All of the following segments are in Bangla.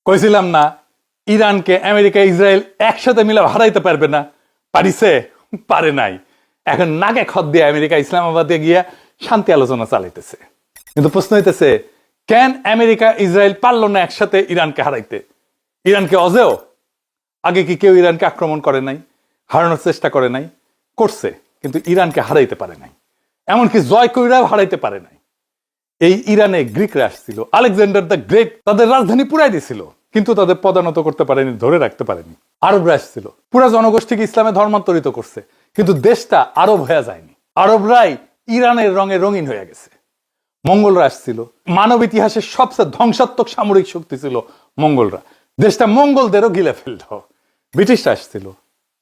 কইছিলাম না ইরানকে আমেরিকা ইসরায়েল একসাথে মিলে হারাইতে পারবে না, পারিছে? পারে নাই। এখন নাকে খত দিয়ে আমেরিকা ইসলামাবাদে গিয়া শান্তি আলোচনা চালাইতেছে। কিন্তু প্রশ্ন হইতেছে, কেন আমেরিকা ইসরায়েল পারলো না একসাথে ইরানকে হারাইতে? ইরানকে অজেও আগে কি কেউ ইরানকে আক্রমণ করে নাই, হারানোর চেষ্টা করে নাই? করছে, কিন্তু ইরানকে হারাইতে পারে নাই। এমনকি জয় কইরাও হারাইতে পারে নাই। এই ইরানে গ্রিকরা আসছিল, আলেকজান্ডার দ্য গ্রেট তাদের রাজধানী পুরাই দিয়েছিল, কিন্তু তাদের পদানত করতে পারেনি, ধরে রাখতে পারেনি। আরবরা আসছিল, পুরা জনগোষ্ঠীকে ইসলামে ধর্মান্তরিত করছে, কিন্তু দেশটা আরব হয়ে যায়নি। আরবরাই ইরানের রঙে রঙিন হয়ে গেছে। মঙ্গলরা আসছিল, মানব ইতিহাসের সবচেয়ে ধ্বংসাত্মক সামরিক শক্তি ছিল মঙ্গলরা। দেশটা মঙ্গলদেরও গিলে ফেলল। ব্রিটিশরা আসছিল,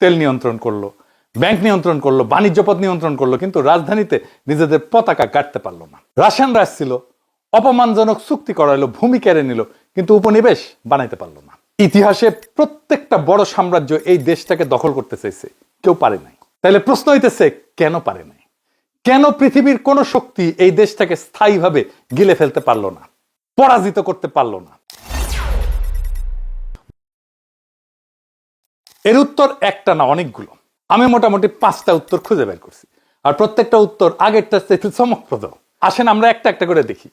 তেল নিয়ন্ত্রণ করলো, ব্যাংক নিয়ন্ত্রণ করলো, বাণিজ্য পথ নিয়ন্ত্রণ করলো, কিন্তু রাজধানীতে নিজেদের পতাকা কাটতে পারলো না। রাশিয়ানরা আসছিল, অপমানজনক চুক্তি করাইলো, ভূমি কেড়ে নিল, কিন্তু উপনিবেশ বানাইতে পারলো না। ইতিহাসে প্রত্যেকটা বড় সাম্রাজ্য এই দেশটাকে দখল করতে চাইছে, কেউ পারে নাই। তাহলে প্রশ্ন হইতেছে, কেন পারে নাই? কেন পৃথিবীর কোন শক্তি এই দেশটাকে স্থায়ীভাবে গিলে ফেলতে পারলো না, পরাজিত করতে পারলো না? এর উত্তর একটা না, অনেকগুলো। আমি মোটামুটি 5টা উত্তর খুঁজে বের করছি, আর প্রত্যেকটা উত্তর আগেরটা চেয়ে চমকপ্রদ। আসেন আমরা একটা একটা করে দেখি।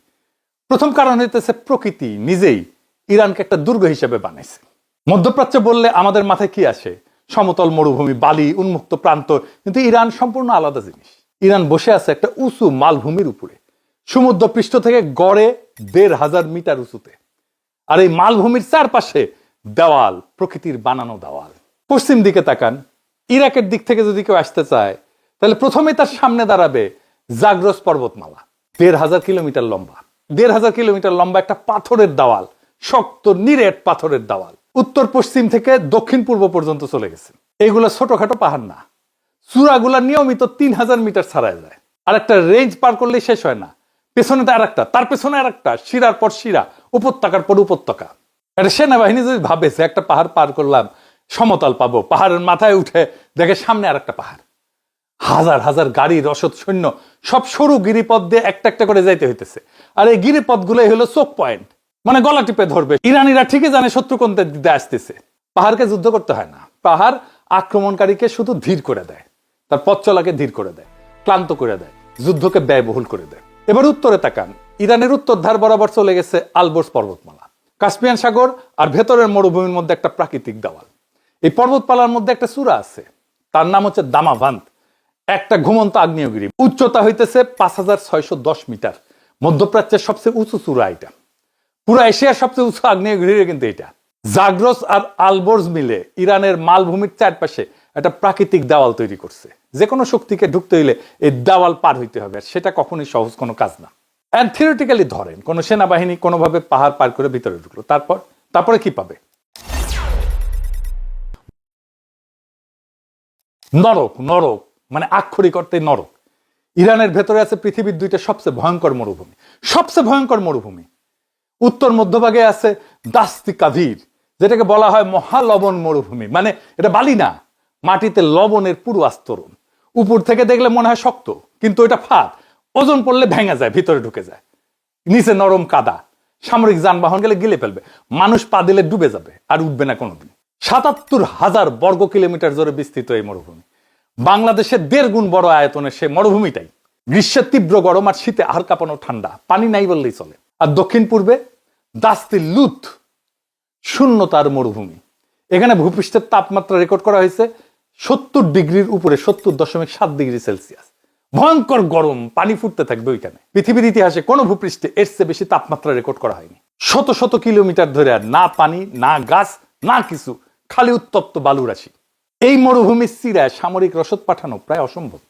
প্রথম কারণ হইতেছে, প্রকৃতি নিজেই ইরানকে একটা দুর্গ হিসেবে বানাইছে। মধ্যপ্রাচ্য বললে আমাদের মাথায় কি আসে? সমতল মরুভূমি, বালি, উন্মুক্ত প্রান্ত। কিন্তু ইরান সম্পূর্ণ আলাদা জিনিস। ইরান বসে আছে একটা উঁচু মালভূমির উপরে, সমুদ্র পৃষ্ঠ থেকে গড়ে 1500 মিটার উঁচুতে। আর এই মালভূমির চারপাশে দেওয়াল, প্রকৃতির বানানো দেওয়াল। পশ্চিম দিকে তাকান, ইরাকের দিক থেকে যদি কেউ আসতে চায়, তাহলে প্রথমে তার সামনে দাঁড়াবে জাগ্রস পর্বতমালা, 1500 কিলোমিটার লম্বা। 1500 কিলোমিটার লম্বা একটা পাথরের দেওয়াল, শক্ত নিরেট পাথরের দেওয়াল, উত্তর পশ্চিম থেকে দক্ষিণ পূর্ব পর্যন্ত চলে গেছে। এইগুলো ছোটখাটো পাহাড় না, চূড়াগুলা নিয়মিত 3000 মিটার ছাড়ায় যায়। আর একটা রেঞ্জ পার করলেই শেষ হয় না, পেছনে আর একটা, তার পেছনে আর একটা, শিরার পর শিরা, উপত্যকার পর উপত্যকা। একটা সেনাবাহিনী যদি ভাবে যে একটা পাহাড় পার করলাম, সমতল পাবো, পাহাড়ের মাথায় উঠে দেখে সামনে আর একটা পাহাড়, হাজার হাজার গাড়ি, রসদ, সৈন্য, সব সরু গিরিপথ দিয়ে একটা একটা করে যাইতে হইতেছে। আর এই গিরিপথ গুলোই হলো চোখ পয়েন্ট, মানে গলা টিপে ধরবে। ইরানিরা ঠিকই জানে শত্রু কোন দিকে আসতেছে। পাহাড়কে যুদ্ধ করতে হয় না, পাহাড় আক্রমণকারীকে শুধু ধীর করে দেয়, তার পথ চলাকে ধীর করে দেয়, ক্লান্ত করে দেয়, যুদ্ধকে ব্যয়বহুল করে দেয়। এবার উত্তরে তাকান, ইরানের উত্তর ধার বরাবর চলে গেছে আলবোর্স পর্বতমালা, কাস্পিয়ান সাগর আর ভেতরের মরুভূমির মধ্যে একটা প্রাকৃতিক দেওয়াল। এই পর্বতমালার মধ্যে একটা চূড়া আছে, তার নাম হচ্ছে দামাভান্ত, একটা ঘুমন্ত আগ্নেয়গিরি। উচ্চতা হইতেছে 5610 মিটার। মধ্যপ্রাচ্যের সবচেয়ে উঁচু চূড়া এটা, পুরো এশিয়ার সবচেয়ে উঁচু আগ্নেয়গিরি কিন্তু এটা। জাগ্রস আর আলবোর্স মিলে ইরানের মালভূমির চারপাশে একটা প্রাকৃতিক দেওয়াল তৈরি করছে। যে কোনো শক্তিকে ঢুকতে হইলে এই দেওয়াল পার হইতে হবে, আর সেটা কখনোই সহজ কোনো কাজ না। এন্ড থিওরিটিক্যালি ধরেন কোন সেনাবাহিনী কোনোভাবে পাহাড় পার করে ভিতরে ঢুকলো, তারপরে কি পাবে? নরক। নরক মানে আক্ষরিক অর্থে নরক। ইরানের ভেতরে আছে পৃথিবীর 2টা সবচেয়ে ভয়ঙ্কর মরুভূমি, সবচেয়ে ভয়ঙ্কর মরুভূমি। উত্তর মধ্যভাগে আছে দাস্তি কাভির, যেটাকে বলা হয় মহালবণ মরুভূমি। মানে এটা বালি না, মাটিতে লবণের পুরো আস্তরণ। উপর থেকে দেখলে মনে হয় শক্ত, কিন্তু এটা ফাঁদ, ওজন পড়লে ভেঙে যায়, ভিতরে ঢুকে যায়। নিচে নরম কাদা, সামরিক যানবাহন গেলে গিলে ফেলবে, মানুষ পা দিলে ডুবে যাবে, আর উঠবে না কোনোদিন। 77,000 বর্গ কিলোমিটার জুড়ে বিস্তৃত এই মরুভূমি। বাংলাদেশের 1.5 গুণ বড় আয়তনের সে মরুভূমিটাই। গ্রীষ্মের তীব্র গরম আর শীতে আর কাঁপানো ঠান্ডা, পানি নাই বললেই চলে। আর দক্ষিণ পূর্বে দাস্তি লুত, শূন্যতার মরুভূমি। এখানে ভূপৃষ্ঠের তাপমাত্রা রেকর্ড করা হয়েছে 70 ডিগ্রির উপরে, 70.7 ডিগ্রি সেলসিয়াস। ভয়ঙ্কর গরম, পানি ফুটতে থাকবে ওইখানে। পৃথিবীর ইতিহাসে কোনো ভূপৃষ্ঠে এর চেয়ে বেশি তাপমাত্রা রেকর্ড করা হয়নি। শত শত কিলোমিটার ধরে আর না পানি, না গাছ, না কিছু, খালি উত্তপ্ত বালুরাশি। এই মরুভূমির চিরায় সামরিক রসদ পাঠানো প্রায় অসম্ভব।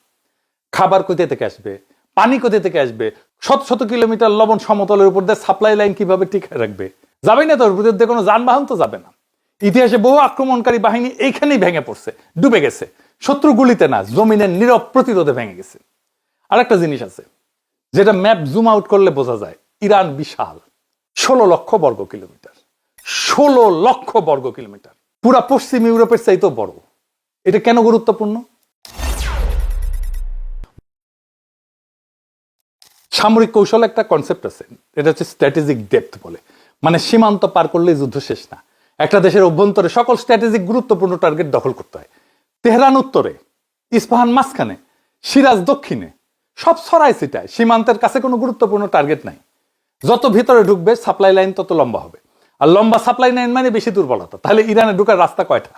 খাবার কোথা থেকে আসবে, পানি কোথা থেকে আসবে, শত শত কিলোমিটার লবণ সমতলের উপর দিয়ে সাপ্লাই লাইন কিভাবে টিকে রাখবে? যাবে না, তোর বিরুদ্ধে কোনো যানবাহন তো যাবে না। ইতিহাসে বহু আক্রমণকারী বাহিনী এইখানেই ভেঙে পড়ছে, ডুবে গেছে। শত্রু গুলিতে না, জমিনের নীরব প্রতিরোধে ভেঙে গেছে। আরেকটা জিনিস আছে যেটা ম্যাপ জুম আউট করলে বোঝা যায়, ইরান বিশাল, 16 লক্ষ বর্গ কিলোমিটার। 16 লক্ষ বর্গ কিলোমিটার, পুরা পশ্চিম ইউরোপের চাইতেও বড়। এটা কেন গুরুত্বপূর্ণ? সামরিক কৌশল একটা কনসেপ্ট আছে, এটা হচ্ছে স্ট্র্যাটেজিক ডেপথ বলে। মানে সীমান্ত পার করলেই যুদ্ধ শেষ না, একটা দেশের অভ্যন্তরে সকল স্ট্র্যাটেজিক গুরুত্বপূর্ণ টার্গেট দখল করতে হয়। তেহরান উত্তরে, ইস্পাহান মাঝখানে, সিরাজ দক্ষিণে, সব ছড়ায় ছিটায়, সীমান্তের কাছে কোনো গুরুত্বপূর্ণ টার্গেট নাই। যত ভিতরে ঢুকবে সাপ্লাই লাইন তত লম্বা হবে, আর লম্বা সাপ্লাই লাইন মানে বেশি দুর্বলতা। তাহলে ইরানে ঢুকার রাস্তা কয়টা?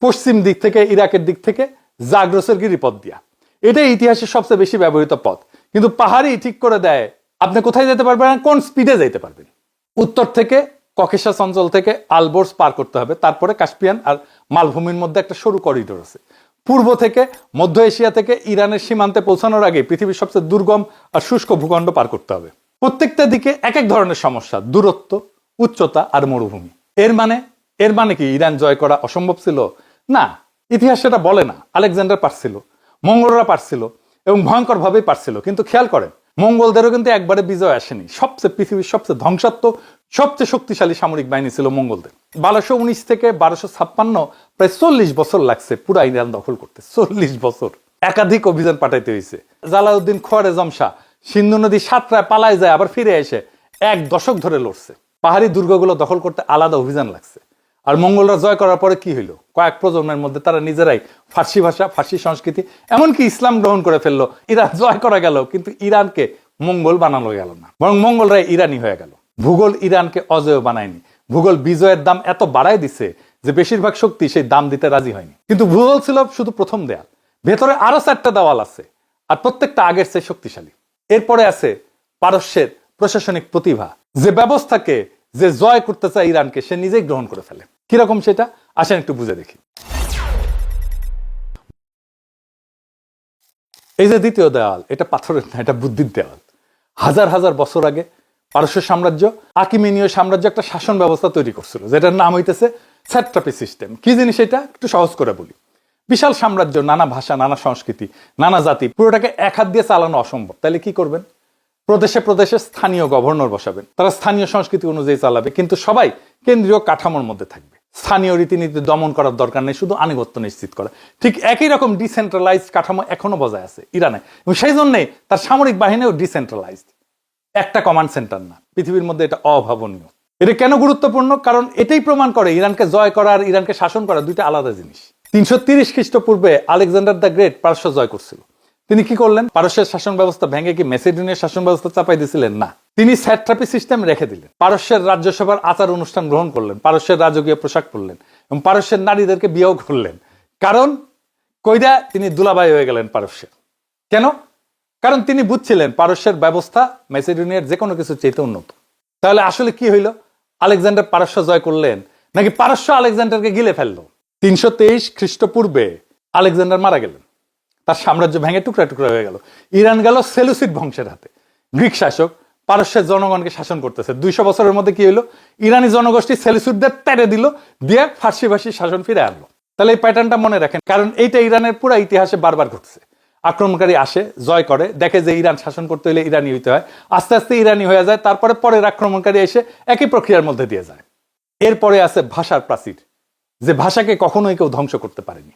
পশ্চিম দিক থেকে, ইরাকের দিক থেকে, জাগ্রসের গিরিপথ দিয়া। এটাই ইতিহাসের সবচেয়ে বেশি ব্যবহৃত পথ। কিন্তু পাহাড়ি ঠিক করে দেয় আপনি কোথায় যেতে পারবেন, কোন স্পিডে যেতে পারবেন। উত্তর থেকে ককেশাস অঞ্চল থেকে আলবোর্স পার করতে হবে, তারপরে কাস্পিয়ান আর মালভূমির মধ্যে একটা সরু করিডোর আছে। পূর্ব থেকে, মধ্য এশিয়া থেকে ইরানের সীমান্তে পৌঁছানোর আগে পৃথিবীর সবচেয়ে দুর্গম আর শুষ্ক ভূখণ্ড পার করতে হবে। প্রত্যেকটা দিকে এক এক ধরনের সমস্যা, দূরত্ব, উচ্চতা আর মরুভূমি। এর মানে কি ইরান জয় করা অসম্ভব ছিল? না, ইতিহাস সেটা বলে না। আলেকজান্ডার পারছিল, মঙ্গলরা পারছিল, এবং ভয়ঙ্কর ভাবেই পারছিল। কিন্তু খেয়াল করেন, মঙ্গলদেরও কিন্তু একবারে বিজয় আসেনি। পৃথিবীর সবচেয়ে ধ্বংসাত্মক, সবচেয়ে শক্তিশালী সামরিক বাহিনী ছিল মঙ্গলদের। 1219 থেকে 1256, প্রায় 40 বছর লাগছে পুরা ইরান দখল করতে। 40 বছর, একাধিক অভিযান পাঠাইতে হয়েছে। জালাউদ্দিন খোয়ারেজম শাহ সিন্ধু নদী সাতরায় পালায় যায়, আবার ফিরে এসে 1 দশক ধরে লড়ছে। পাহাড়ি দুর্গগুলো দখল করতে আলাদা অভিযান লাগছে। আর মঙ্গলরা জয় করার পরে কি হইলো? কয়েক প্রজন্মের মধ্যে তারা নিজেরাই ফার্সি ভাষা, ফার্সি সংস্কৃতি, এমনকি ইসলাম গ্রহণ করে ফেললো। ইরান জয় করা গেল, কিন্তু ইরানকে মঙ্গল বানানো গেল না, বরং মঙ্গলরাই ইরানি হয়ে গেল। ভূগোল ইরানকে অজেয় বানায়নি, ভূগোল বিজয়ের দাম এত বাড়ায় দিছে যে বেশিরভাগ শক্তি সেই দাম দিতে রাজি হয়নি। কিন্তু ভূগোল ছিল শুধু প্রথম দেয়াল, ভেতরে আরো 4টা দেওয়াল আছে, আর প্রত্যেকটা আগের চেয়ে শক্তিশালী। এরপরে আছে পারস্যের প্রশাসনিক প্রতিভা, যে ব্যবস্থাকে যে জয় করতে চায় ইরানকে, সে নিজেই গ্রহণ করে ফেলে। কিরকম সেটা আসেন একটু বুঝে দেখি। এই যে দ্বিতীয় দেওয়াল, এটা পাথরের না, এটা বুদ্ধির দেওয়াল। হাজার হাজার বছর আগে পারস্য সাম্রাজ্য, আকিমেনীয় সাম্রাজ্য একটা শাসন ব্যবস্থা তৈরি করছিল, যেটার নাম হইতেছে স্যাট্রাপি সিস্টেম। কি জিনিস এটা একটু সহজ করে বলি। বিশাল সাম্রাজ্য, নানা ভাষা, নানা সংস্কৃতি, নানা জাতি, পুরোটাকে এক হাত দিয়ে চালানো অসম্ভব। তাহলে কি করবেন? প্রদেশে প্রদেশে স্থানীয় গভর্নর বসাবেন, তারা স্থানীয় সংস্কৃতি অনুযায়ী চালাবে, কিন্তু সবাই কেন্দ্রীয় কাঠামোর মধ্যে থাকবে। স্থানীয় রীতিনীতি দমন করার দরকার নেই, শুধু আনুগত্য নিশ্চিত করা। ঠিক একই রকম ডিসেন্ট্রালাইজড কাঠামো এখনো বজায় আছে ইরানে, এবং সেই জন্যই তার সামরিক বাহিনীও ডিসেন্ট্রালাইজড। একটা কমান্ড সেন্টার না, পৃথিবীর মধ্যে এটা অভাবনীয়। এটা কেন গুরুত্বপূর্ণ? কারণ এটাই প্রমাণ করে ইরানকে জয় করা আর ইরানকে শাসন করা দুইটা আলাদা জিনিস। 330 খ্রিস্টপূর্বে আলেকজান্ডার দ্য গ্রেট পারস্য জয় করছিল। তিনি কি করলেন? পারস্যের শাসন ব্যবস্থা ভেঙে কি মেসিডোনিয়ার শাসন ব্যবস্থা চাপাই দিয়েছিলেন? না, তিনি স্যাট্রাপি সিস্টেম রেখে দিলেন। পারস্যের রাজ্যসভার আচার অনুষ্ঠান গ্রহণ করলেন, পারস্যের রাজকীয় পোশাক পরলেন, এবং পারস্যের নারীদেরকে বিয়েও করলেন। কারণ কইরা তিনি দুলাভাই হয়ে গেলেন পারস্যের। কেন? কারণ তিনি বুঝছিলেন পারস্যের ব্যবস্থা মেসিডোনিয়ার যে কোনো কিছু চাইতে উন্নত। তাহলে আসলে কি হইল? আলেকজান্ডার পারস্য জয় করলেন, নাকি পারস্য আলেকজান্ডারকে গিলে ফেললো? 323 খ্রিস্টপূর্বে আলেকজান্ডার মারা গেলেন, তার সাম্রাজ্য ভেঙে টুকরা টুকরা হয়ে গেল। ইরান গেল সেলুসিড বংশের হাতে। গ্রিক শাসক পারস্যের জনগণকে শাসন করতেছে। 200 বছরের মধ্যে কি হইলো? ইরানি জনগোষ্ঠী সেলুসিডদের তেড়ে দিল, দিয়ে ফার্সি ভাষী শাসন ফিরে আনলো। তাহলে এই প্যাটার্নটা মনে রাখেন, কারণ এইটা ইরানের পুরো ইতিহাসে বারবার ঘটছে। আক্রমণকারী আসে, জয় করে, দেখে যে ইরান শাসন করতে হলে ইরানি হইতে হয়, আস্তে আস্তে ইরানি হয়ে যায়, তারপরে পরের আক্রমণকারী এসে একই প্রক্রিয়ার মধ্যে দিয়ে যায়। এরপরে আছে ভাষার প্রাচীর, যে ভাষাকে কখনোই কেউ ধ্বংস করতে পারেনি।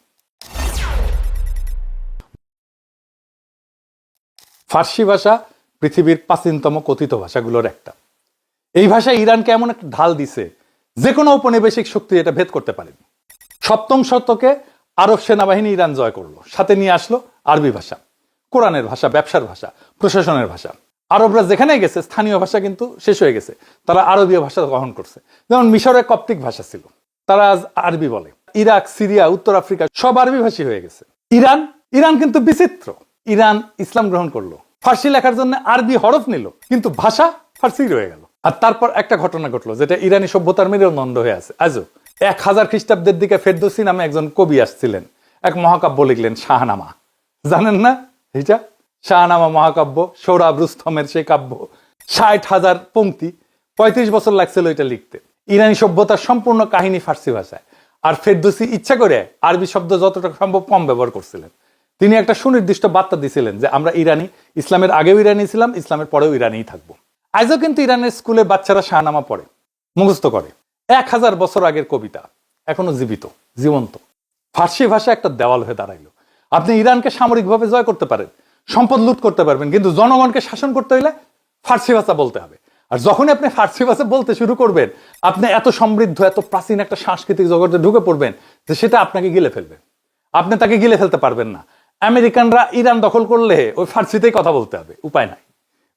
ফার্সি ভাষা পৃথিবীর প্রাচীনতম কথিত ভাষাগুলোর একটা। এই ভাষা ইরানকে এমন একটা ঢাল দিছে, যে কোনো ঔপনিবেশিক শক্তি এটা ভেদ করতে পারেনি। 7ম শতকে আরব সেনাবাহিনী ইরান জয় করলো, সাথে নিয়ে আসলো আরবি ভাষা, কোরআনের ভাষা, ব্যবসার ভাষা, প্রশাসনের ভাষা। আরবরা যেখানে গেছে স্থানীয় ভাষা কিন্তু শেষ হয়ে গেছে, তারা আরবীয় ভাষা গ্রহণ করছে। যেমন মিশরে কপ্টিক ভাষা ছিল, তারা আজ আরবি বলে। ইরাক, সিরিয়া, উত্তর আফ্রিকা সব আরবি ভাষী হয়ে গেছে। ইরান কিন্তু বিচিত্র। ইরান ইসলাম গ্রহণ করলো, ফার্সি লেখার জন্য আরবি হরফ নিল, কিন্তু ভাষা ফার্সি রয়ে গেল। আর তারপর একটা ঘটনা ঘটলো, যেটা ইরানি সভ্যতার মেরুদণ্ড হয়ে আছে আজও। 1000 খ্রিস্টাব্দের দিকে ফেরদৌসি নামে একজন কবি আসছিলেন, এক মহাকাব্য লিখলেন, শাহনামা। জানেন না এটা? শাহনামা মহাকাব্য, সৌরভ রুস্তমের সেই কাব্য, 60,000 পংক্তি, 35 বছর লাগছিল এটা লিখতে। ইরানি সভ্যতার সম্পূর্ণ কাহিনী ফার্সি ভাষায়। আর ফেরদৌসি ইচ্ছা করে আরবি শব্দ যতটা সম্ভব কম ব্যবহার করছিলেন। তিনি একটা সুনির্দিষ্ট বার্তা দিছিলেন যে আমরা ইরানি, ইসলামের আগেও ইরানি ছিলাম, ইসলামের পরেও ইরানিই থাকবো। আজও কিন্তু ইরানের স্কুলে বাচ্চারা শাহনামা পড়ে, মুখস্থ করে। 1000 বছর আগের কবিতা এখনো জীবিত, জীবন্ত। ফার্সি ভাষা একটা দেওয়াল হয়ে দাঁড়াইলো। আপনি ইরানকে সামরিকভাবে জয় করতে পারেন, সম্পদ লুট করতে পারবেন, কিন্তু জনগণকে শাসন করতে হইলে ফার্সি ভাষা বলতে হবে। আর যখনই আপনি ফার্সি ভাষা বলতে শুরু করবেন, আপনি এত সমৃদ্ধ, এত প্রাচীন একটা সাংস্কৃতিক জগতে ঢুকে পড়বেন যে সেটা আপনাকে গিলে ফেলবে। আপনি তাকে গিলে ফেলতে পারবেন না। আমেরিকানরা ইরান দখল করলে ওই ফার্সিতেই কথা বলতে হবে, উপায় নাই,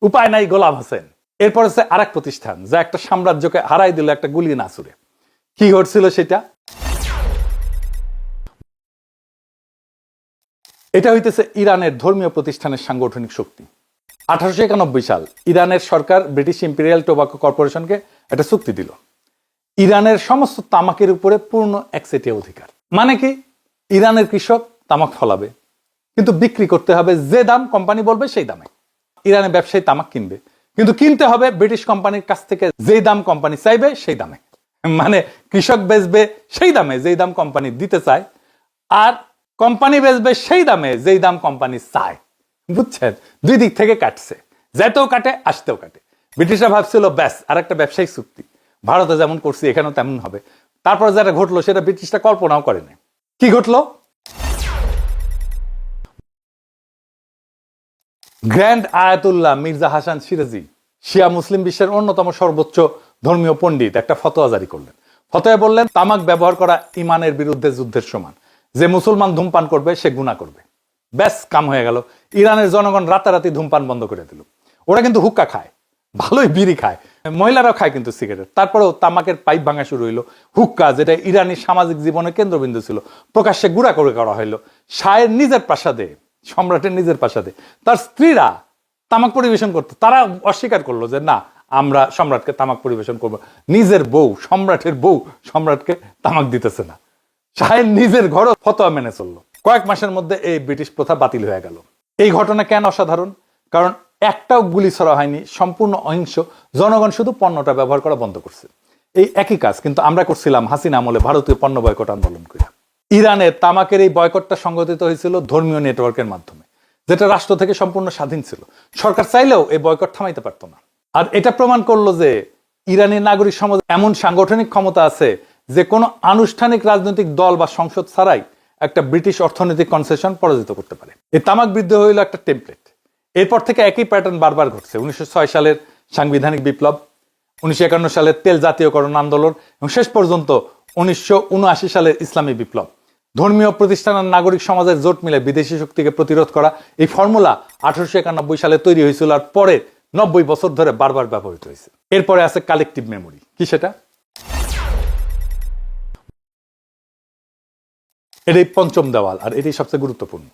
উপায় নাই। গোলাম হোসেন। এরপর হচ্ছে আরেক প্রতিষ্ঠান যা একটা সাম্রাজ্যকে হারাই দিল একটা গুলি না ছুড়ে। কি ঘটছিল সেটা? এটা হইতেছে ইরানের ধর্মীয় প্রতিষ্ঠানের সাংগঠনিক শক্তি। 1891 সাল ইরানের সরকার ব্রিটিশ ইম্পেরিয়াল টোবাকো কর্পোরেশনকে একটা চুক্তি দিল, ইরানের সমস্ত তামাকের উপরে পূর্ণ একচেটিয়া অধিকার। মানে কি, ইরানের কৃষক তামাক ফলাবে, কিন্তু বিক্রি করতে হবে যে দাম কোম্পানি বলবে সেই দামে। ইরানের ব্যবসায়ী তামাক কিনবে, কিন্তু কিনতে হবে ব্রিটিশ কোম্পানির কাছ থেকে যেই দাম কোম্পানি চাইবে সেই দামে। মানে কৃষক বেচবে সেই দামে যেই দাম কোম্পানি দিতে চায়, আর কোম্পানি বেচবে সেই দামে যেই দাম কোম্পানি চায়। বুঝছেন? দুই দিক থেকে কাটছে, যেতেও কাটে আসতেও কাটে। ব্রিটিশরা ভাবছিল ব্যাস আর একটা ব্যবসায়িক চুক্তি, ভারতে যেমন করছি এখানেও তেমন হবে। তারপর যেটা ঘটলো সেটা ব্রিটিশরা কল্পনাও করেনি। কি ঘটলো? গ্র্যান্ড আয়াতুল্লাহ মির্জা হাসান সিরাজি, শিয়া মুসলিম বিশ্বের অন্যতম সর্বোচ্চ ধর্মীয় পণ্ডিত, একটা ফতোয়া জারি করলেন। ফতোয়া বললেন তামাক ব্যবহার করা ইমানের বিরুদ্ধে যুদ্ধের সমান, যে মুসলমান ধূমপান করবে সে গুনাহ করবে। ব্যাস কাম হয়ে গেল। ইরানের জনগণ রাতারাতি ধূমপান বন্ধ করে দিল। ওরা কিন্তু হুক্কা খায়, ভালোই বিড়ি খায়, মহিলারাও খায় কিন্তু সিগারেট। তারপরেও তামাকের পাইপ ভাঙা শুরু হইলো। হুক্কা, যেটা ইরানি সামাজিক জীবনের কেন্দ্রবিন্দু ছিল, প্রকাশ্যে গুড়া করে করা হইলো। শাহের নিজের প্রাসাদে, সম্রাটের নিজের প্রাসাদে তার স্ত্রীরা তামাক পরিবেশন করতো। তারা অস্বীকার করলো যে না, আমরা সম্রাটকে তামাক পরিবেশন করব। নিজের বউ, সম্রাটের বউ সম্রাটকে তামাক দিতেছে না। শাহের নিজের ঘরও ফতোয়া মেনে চললো। কয়েক মাসের মধ্যে এই ব্রিটিশ প্রথা বাতিল হয়ে গেল। এই ঘটনা কেন অসাধারণ? কারণ একটাও গুলি ছড়া হয়নি, সম্পূর্ণ অহিংস। জনগণ শুধু পণ্যটা ব্যবহার করা বন্ধ করছে। এই একই কাজ কিন্তু আমরা করছিলাম হাসিনা আমলে ভারতীয় পণ্য বয়কট আন্দোলন করে। ইরানের তামাকের এই বয়কটটা সংগঠিত হয়েছিল ধর্মীয় নেটওয়ার্কের মাধ্যমে, যেটা রাষ্ট্র থেকে সম্পূর্ণ স্বাধীন ছিল। সরকার চাইলেও এই বয়কট থামাইতে পারত না। আর এটা প্রমাণ করলো যে ইরানি নাগরিক সমাজ এমন সাংগঠনিক ক্ষমতা আছে যে কোনো আনুষ্ঠানিক রাজনৈতিক দল বা সংসদ ছাড়াই একটা ব্রিটিশ অর্থনৈতিক কনসেশন পরাজিত করতে পারে। এই তামাক বৃদ্ধি হইল একটা টেমপ্লেট। এরপর থেকে একই প্যাটার্ন বারবার ঘটছে। 1906 সালের সাংবিধানিক বিপ্লব, 1951 সালের তেল জাতীয়করণ আন্দোলন এবং শেষ পর্যন্ত 1979 সালের ইসলামী বিপ্লব। ধর্মীয় প্রতিষ্ঠান আর নাগরিক সমাজের জোট মিলে বিদেশি শক্তিকে প্রতিরোধ করা, এই ফর্মুলা 1891 সালে তৈরি হয়েছিল আর পরে 90 বছর ধরে বারবার ব্যবহৃত হয়েছে। এরপরে আছে কালেকটিভ মেমোরি। কি সেটা? এটাই পঞ্চম দেওয়াল, আর এটাই সবচেয়ে গুরুত্বপূর্ণ।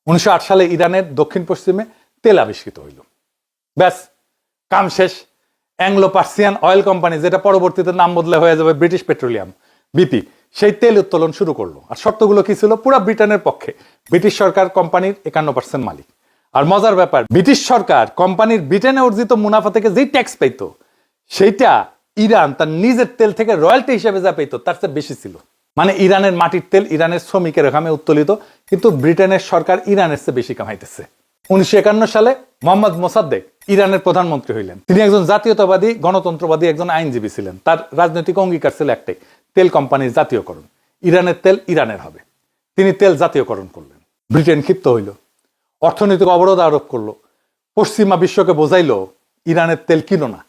1908 সালে ইরানের দক্ষিণ পশ্চিমে তেল আবিষ্কৃত হইল। ব্যাস কাম শেষ। অ্যাংলো পার্সিয়ান অয়েল কোম্পানি, যেটা পরবর্তীতে নাম বদলে হয়ে যাবে ব্রিটিশ পেট্রোলিয়াম, বিপি, সেই তেল উত্তোলন শুরু করলো। আর শর্তগুলো কি ছিল? পুরা ব্রিটেনের পক্ষে। ব্রিটিশ সরকার কোম্পানির 51% মালিক। আর মজার ব্যাপার, ব্রিটিশ সরকার কোম্পানির ব্রিটেনে অর্জিত মুনাফা থেকে যেই ট্যাক্স পাইতো, সেইটা ইরান তার নিজের তেল থেকে রয়্যালটি হিসেবে যা পেইতো তার চেয়ে বেশি ছিল। মানে ইরানের মাটির তেল ইরানের শ্রমিকের ঘামে উত্তোলিত, কিন্তু ব্রিটেনের সরকার ইরানের চেয়ে বেশি কামাইতেছে। 1951 সালে মোহাম্মদ মোসাদ্দেক ইরানের প্রধানমন্ত্রী হইলেন। তিনি একজন জাতীয়তাবাদী, গণতন্ত্রবাদী, একজন আইনজীবী ছিলেন। তার রাজনৈতিক অঙ্গীকার ছিল একটাই, তেল কোম্পানির জাতীয়করণ। ইরানের তেল ইরানের হবে। তিনি তেল জাতীয়করণ করলেন। ব্রিটেন ক্ষিপ্ত হইল, অর্থনৈতিক অবরোধ আরোপ করলো, পশ্চিমা বিশ্বকে বোঝাইলো ইরানের তেল কিনো না।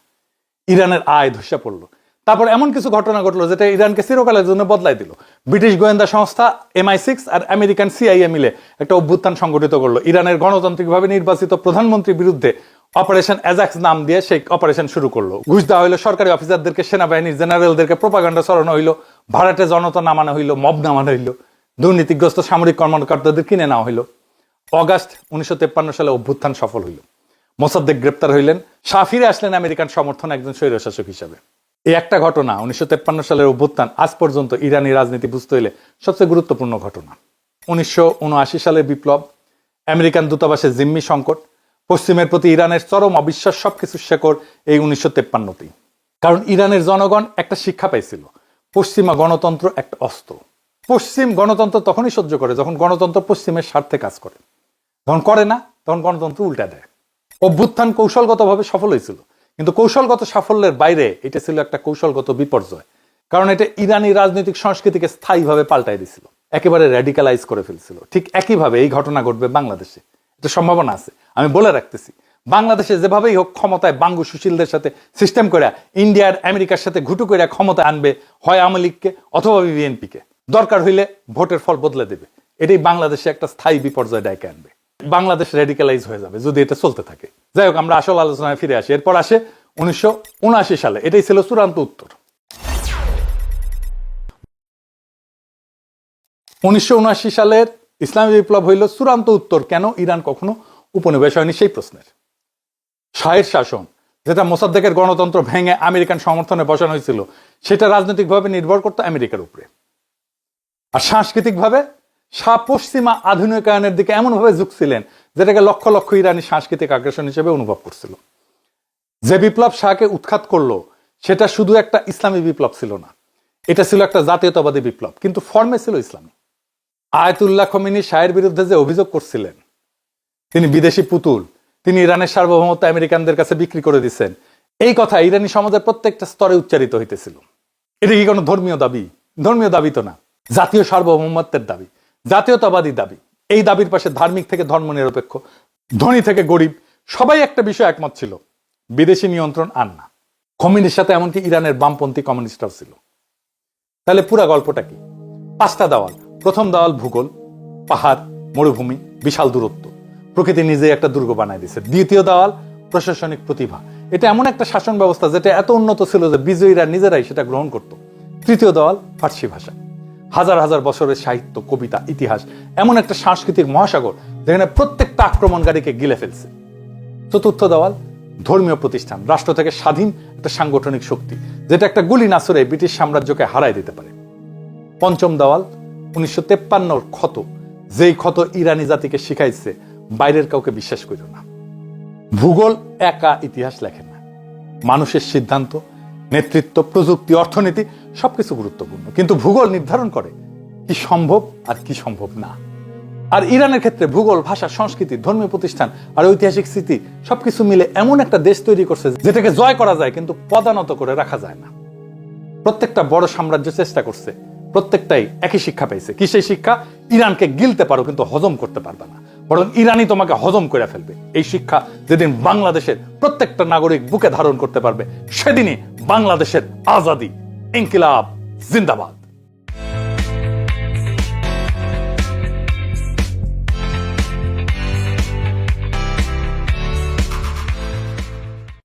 ইরানের আয় ধসে পড়লো। তারপর এমন কিছু ঘটনা ঘটলো যেটা ইরানকে চিরকালের জন্য বদলাই দিল। ব্রিটিশ গোয়েন্দা সংস্থা MI6 আর আমেরিকান CIA মিলে একটা অভ্যুত্থান সংগঠিত করলো। ইরানের গণতান্ত্রিকভাবে নির্বাচিত প্রধানমন্ত্রীর বিরুদ্ধে অপারেশন অ্যাজাক্স নাম দিয়ে সেই অপারেশন শুরু করলো। ঘুষ দেওয়া হইলো সরকারি অফিসারদেরকে, সেনাবাহিনীর জেনারেলদেরকে প্রোপাগান্ডা ছড়ানো হইলো, ভাড়াটে জনতা নামানো হইলো, মব নামানো হইলো, দুর্নীতিগ্রস্ত সামরিক কর্মকর্তাদের কিনে নেওয়া হইলো। অগাস্ট 1953 সালে অভ্যুত্থান সফল হইল। মোসাদ্দেক গ্রেপ্তার হইলেন। শাহ ফিরে আসলেন আমেরিকান সমর্থন একজন স্বৈরশাসক হিসাবে। এই একটা ঘটনা, 1953 সালের অভ্যুত্থান, আজ পর্যন্ত ইরানি রাজনীতি বুঝতে হইলে সবচেয়ে গুরুত্বপূর্ণ ঘটনা। 1979 সালের বিপ্লব, আমেরিকান দূতাবাসের জিম্মি সংকট, পশ্চিমের প্রতি ইরানের চরম অবিশ্বাস, সবকিছু শেকড় এই 1953তেই। কারণ ইরানের জনগণ একটা শিক্ষা পাইছিল, পশ্চিমা গণতন্ত্র একটা অস্ত্র। পশ্চিম গণতন্ত্র তখনই সহ্য করে যখন গণতন্ত্র পশ্চিমের স্বার্থে কাজ করে। যখন করে না তখন গণতন্ত্র উল্টা দেয়। অভ্যুত্থান কৌশলগতভাবে সফল হয়েছিল, কিন্তু কৌশলগত সাফল্যের বাইরে এটা ছিল একটা কৌশলগত বিপর্যয়। কারণ এটা ইরানি রাজনৈতিক সংস্কৃতিকে স্থায়ীভাবে পাল্টাই দিছিল, একেবারে র্যাডিকালাইজ করে ফেলছিল। ঠিক একইভাবে এই ঘটনা ঘটবে বাংলাদেশে। এটা সম্ভাবনা আছে, আমি বলে রাখতেছি। বাংলাদেশে যেভাবেই হোক ক্ষমতায় বাঙ্গু সুশীলদের সাথে সিস্টেম করে ইন্ডিয়ার আমেরিকার সাথে ঘুটু করে ক্ষমতা আনবে, হয় আওয়ামী লীগকে অথবা বিএনপিকে। দরকার হইলে ভোটের ফল বদলে দেবে। এটাই বাংলাদেশে একটা স্থায়ী বিপর্যয় ডেকে আনবে। বাংলাদেশ রেডিক্যালাইজ হয়ে যাবে যদি এটা চলতে থাকে। যাই হোক, আমরা আসল আলোচনায় ফিরে আসি। এরপর আসে 1979 সালে। এটাই ছিল চূড়ান্ত উত্তর। 1979 সালের ইসলামী বিপ্লব হইল চূড়ান্ত উত্তর কেন ইরান কখনো উপনিবেশ হয়নি সেই প্রশ্নের। শাহের শাসন, যেটা মোসাদ্দেকের গণতন্ত্র ভেঙে আমেরিকান সমর্থনে বসানো হয়েছিল, সেটা রাজনৈতিকভাবে নির্ভর করতো আমেরিকার উপরে। আর সাংস্কৃতিকভাবে শাহ পশ্চিমা আধুনিকায়নের দিকে এমনভাবে ঝুঁকছিলেন যেটাকে লক্ষ লক্ষ ইরানি সাংস্কৃতিক আগ্রাসন হিসেবে অনুভব করছিল। যে বিপ্লব শাহকে উৎখাত করলো সেটা শুধু একটা ইসলামী বিপ্লব ছিল না, এটা ছিল একটা জাতীয়তাবাদী বিপ্লব, কিন্তু ফর্মে ছিল ইসলামী। আয়াতুল্লাহ খমেনি শাহের বিরুদ্ধে যে অভিযোগ করছিলেন তিনি বিদেশি পুতুল, তিনি ইরানের সার্বভৌমত্ব আমেরিকানদের কাছে বিক্রি করে দিচ্ছেন, এই কথা ইরানি সমাজের প্রত্যেকটা স্তরে উচ্চারিত হইতেছিল। এটা কি কোনো ধর্মীয় দাবি? ধর্মীয় দাবি তো না, জাতীয় সার্বভৌমত্বের দাবি, জাতীয়তাবাদী দাবি। এই দাবির পাশে ধার্মিক থেকে ধর্মনিরপেক্ষ, ধনী থেকে গরিব সবাই একটা বিষয় একমত ছিল, বিদেশি নিয়ন্ত্রণ আর না। খমেনির সাথে এমনকি ইরানের বামপন্থী কমিউনিস্টরাও ছিল। তাহলে পুরা গল্পটা কি? 5টা দেওয়াল। প্রথম দেওয়াল ভূগোল, পাহাড়, মরুভূমি, বিশাল দূরত্ব, প্রকৃতি নিজে একটা দুর্গ বানায় দিচ্ছে। দ্বিতীয় দেওয়াল প্রশাসনিক প্রতিভা, এটা এমন একটা শাসন ব্যবস্থা যেটা এত উন্নত ছিল যে বিজয়ীরা নিজেরাই সেটা গ্রহণ করত। তৃতীয় দেওয়াল ফার্সি ভাষা, হাজার হাজার বছরের সাহিত্য, কবিতা, ইতিহাস, এমন একটা সাংস্কৃতিক মহাসাগর যেখানে প্রত্যেকটা আক্রমণকারীকে গিলে ফেলছে। চতুর্থ দেওয়াল ধর্মীয় প্রতিষ্ঠান, রাষ্ট্র থেকে স্বাধীন একটা সাংগঠনিক শক্তি যেটা একটা গুলি না ছুড়ে ব্রিটিশ সাম্রাজ্যকে হারায় দিতে পারে। পঞ্চম দেওয়াল 1953 ক্ষত, যেই ক্ষত ইরানি জাতিকে শিখাইছে বাইরের কাউকে বিশ্বাস করিও না। ভূগোল একা ইতিহাস লেখে না, মানুষের সিদ্ধান্ত, নেতৃত্ব, প্রযুক্তি, অর্থনীতি সবকিছু গুরুত্বপূর্ণ, কিন্তু ভূগোল নির্ধারণ করে কি সম্ভব আর কি সম্ভব না। আর ইরানের ক্ষেত্রে ভূগোল, ভাষা, সংস্কৃতি, ধর্মীয় প্রতিষ্ঠান আর ঐতিহাসিক স্মৃতি সবকিছু মিলে এমন একটা দেশ তৈরি করছে যেটাকে জয় করা যায় কিন্তু পদানত করে রাখা যায় না। প্রত্যেকটা বড় সাম্রাজ্য চেষ্টা করছে, প্রত্যেকটাই একই শিক্ষা পাইছে। কি সেই শিক্ষা? ইরানকে গিলতে পারো কিন্তু হজম করতে পারবে না, বরং ইরানি তোমাকে হজম করে ফেলবে। এই শিক্ষা যেদিন বাংলাদেশের প্রত্যেকটা নাগরিক বুকে ধারণ করতে পারবে, সেদিনই বাংলাদেশের আজাদি। ইনকিলাব জিন্দাবাদ।